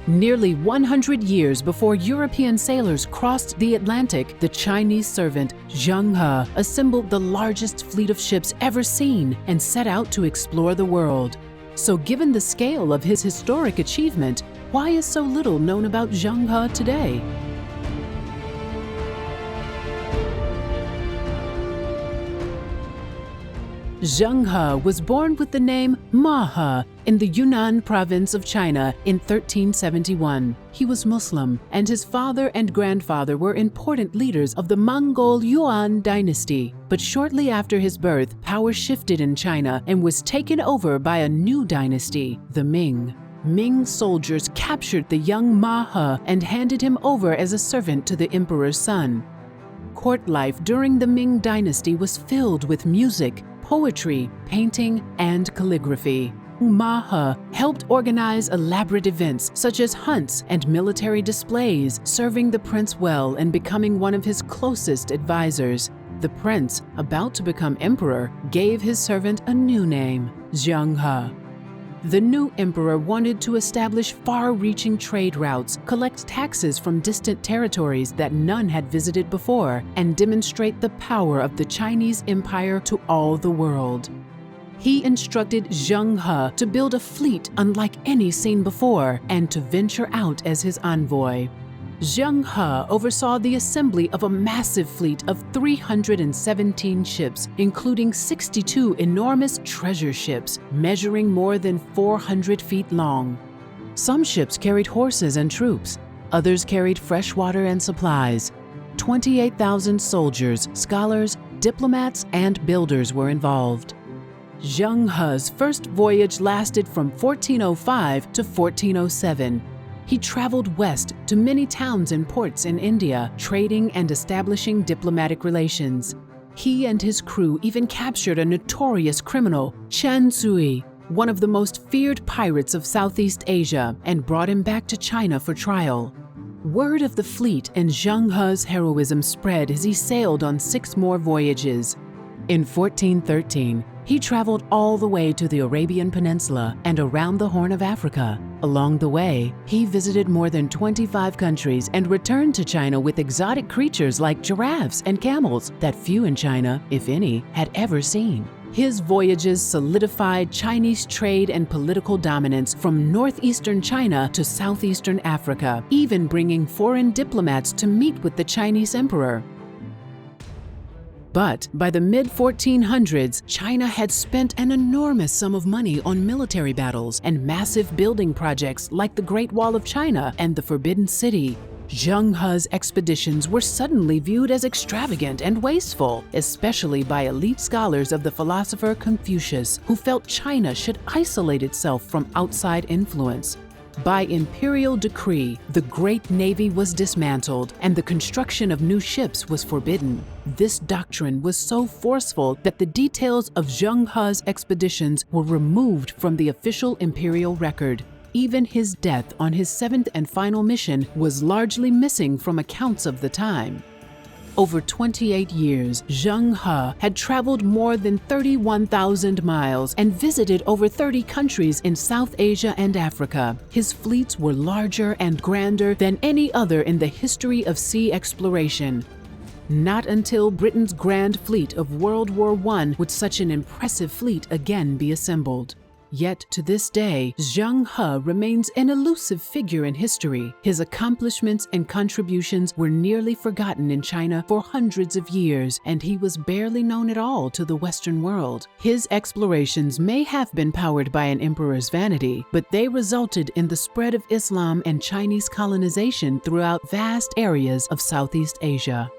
Nearly 100 years before European sailors crossed the Atlantic, the Chinese servant Zheng He assembled the largest fleet of ships ever seen and set out to explore the world. So given the scale of his historic achievement, why is so little known about Zheng He today? Zheng He was born with the name Ma He in the Yunnan province of China in 1371. He was Muslim, and his father and grandfather were important leaders of the Mongol Yuan dynasty. But shortly after his birth, power shifted in China and was taken over by a new dynasty, the Ming. Ming soldiers captured the young Ma He and handed him over as a servant to the emperor's son. Court life during the Ming dynasty was filled with music, poetry, painting, and calligraphy. Ma He helped organize elaborate events such as hunts and military displays, serving the prince well and becoming one of his closest advisors. The prince, about to become emperor, gave his servant a new name, Zheng He. The new emperor wanted to establish far-reaching trade routes, collect taxes from distant territories that none had visited before, and demonstrate the power of the Chinese empire to all the world. He instructed Zheng He to build a fleet unlike any seen before and to venture out as his envoy. Zheng He oversaw the assembly of a massive fleet of 317 ships, including 62 enormous treasure ships, measuring more than 400 feet long. Some ships carried horses and troops, others carried fresh water and supplies. 28,000 soldiers, scholars, diplomats, and builders were involved. Zheng He's first voyage lasted from 1405 to 1407. He traveled west to many towns and ports in India, trading and establishing diplomatic relations. He and his crew even captured a notorious criminal, Chen Sui, one of the most feared pirates of Southeast Asia, and brought him back to China for trial. Word of the fleet and Zheng He's heroism spread as he sailed on 6 more voyages. In 1413, he traveled all the way to the Arabian Peninsula and around the Horn of Africa. Along the way, he visited more than 25 countries and returned to China with exotic creatures like giraffes and camels that few in China, if any, had ever seen. His voyages solidified Chinese trade and political dominance from northeastern China to southeastern Africa, even bringing foreign diplomats to meet with the Chinese emperor. But by the mid-1400s, China had spent an enormous sum of money on military battles and massive building projects like the Great Wall of China and the Forbidden City. Zheng He's expeditions were suddenly viewed as extravagant and wasteful, especially by elite scholars of the philosopher Confucius, who felt China should isolate itself from outside influence. By imperial decree, the Great Navy was dismantled and the construction of new ships was forbidden. This doctrine was so forceful that the details of Zheng He's expeditions were removed from the official imperial record. Even his death on his 7th and final mission was largely missing from accounts of the time. Over 28 years, Zheng He had traveled more than 31,000 miles and visited over 30 countries in South Asia and Africa. His fleets were larger and grander than any other in the history of sea exploration. Not until Britain's Grand Fleet of World War I would such an impressive fleet again be assembled. Yet to this day, Zheng He remains an elusive figure in history. His accomplishments and contributions were nearly forgotten in China for hundreds of years, and he was barely known at all to the Western world. His explorations may have been powered by an emperor's vanity, but they resulted in the spread of Islam and Chinese colonization throughout vast areas of Southeast Asia.